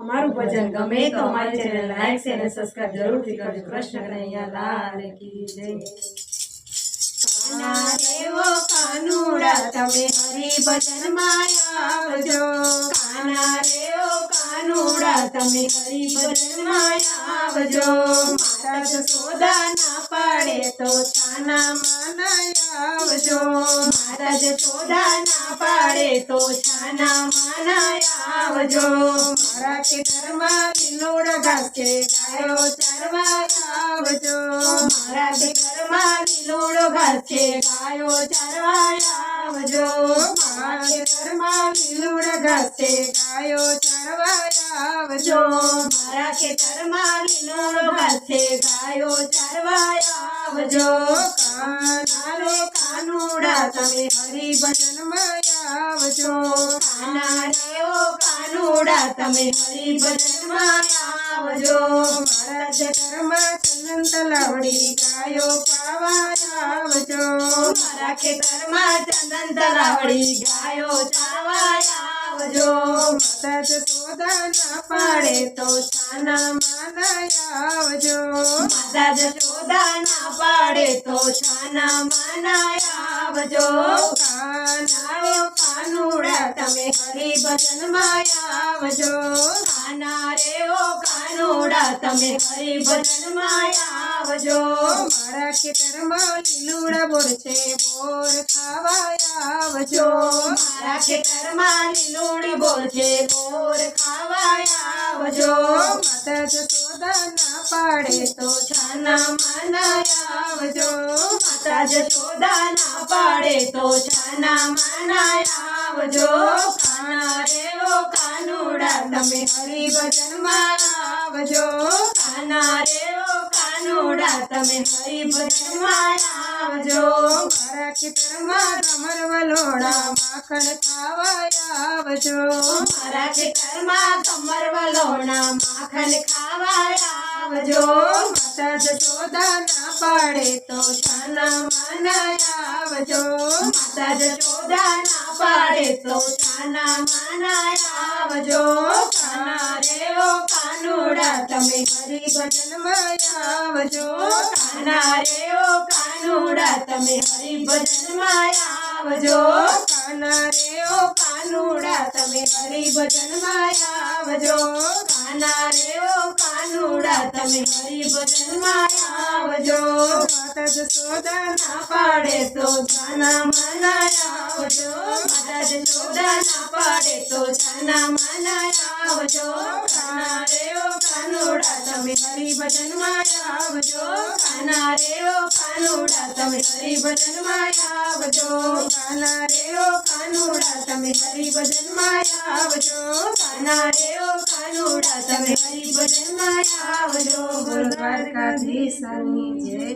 અમારું ભજન ગમે તો અમારી ચેનલ લાઈક શેર અને સબસ્ક્રાઇબ જરૂરથી કરજો। કૃષ્ણ કનૈયા લાલ કી જય। કાના રેવો કાનુડા તમે હરિ ભજન માં આવજો। કાના રેવો કાનુડા તમે હરિ ભજન માં આવજો। માતા જશોદા ના પાડે તો છાના માના આવજો। માતા જશોદા ના પાડે તો છાના માના આવજો। મારા ખેતરમાં લીલોડ ઘાસ છે ગાયો ચરવા આવજો। મારા ખેતરમાં લીલોડ ઘાસ છે ગાયો ચરવા આવજો। મારા ખેતરમાં લીલોડ ઘાસ છે ગાયો ચરવા આવજો। મારા ખેતરમાં લીલોડ ઘાસ છે ગાયો ચરવા આવજો। કાના રે કાનુડા તમે હરિ ભજન માં આવજો। કાના રે ઓ કાનુડા તમે હરિ ભજન માં આવજો। મારા ખેતરમાં ચંદન તલાવડી ગાયો પાવા આવજો। મારા ખેતરમાં ચંદન તલાવડી ગાયો ચારવા આવજો। માતા જશોદા ના પાડે તો છાના માના આવજો। માતા જશોદા ના પાડે તો છાના માના આવજો। કાના રે કાનુડા તમે હરિ ભજન માં આવજો। કાના રે ઓ કાનુડા તમે હરિ ભજન માં આવજો। મારા ખેતરમાં લીલુડા બોર છે બોર ખાવા આવજો। મારા ખેતરમાં લીલુડી બોર છે બોર ખાવા આવજો। માતા જશોદા ના પાડે તો છાના માના આવજો। માતા જશોદા ના પાડે તો છાના માના આવજો। કાના રે ઓ કાનુડા તમે હરિ ભજન માં આવજો। કાના રે ઓ કાનુડા તમે હરિ ભજન માં આવજો। મારા ખેતરમાં રમર વલોણા માખણ ખાવા આવજો। મારા ખેતરમાં કમર વલોણા માખણ ખાવા આવજો। માતા જશોદા ના પાડે તો છાના માના આવજો। માતા જશોદા ના પાડે તો છાના માના આવજો। કાના રે ઓ કાનુડા તમે હરિ ભજન માં આવજો। કાના રે ઓ કાનુડા તમે હરિ ભજન માં આવજો। કાના રે ઓ કાનુડા તમે હરિ ભજન માં આવજો। કાના રે ઓ કાનુડા તમે હરિ ભજન માં આવજો। માતા જશોદા ના પાડે તો છાના માના આવજો। માતા જશોદા ના પાડે તો છાના માના આવજો। કાના રે ઓ કાનુડા તમે હરિ ભજન માં આવજો। કાના રે ઓ કાનુડા તમે હરિ ભજન માં આવજો। કાના રે ઓ કાનુડા તમે હરિ ભજન માં આવજો। કાના રે ઓ કાનુડા તમે હરિ ભજન માં આવજો। બોલ દ્વારકાધીશની જય।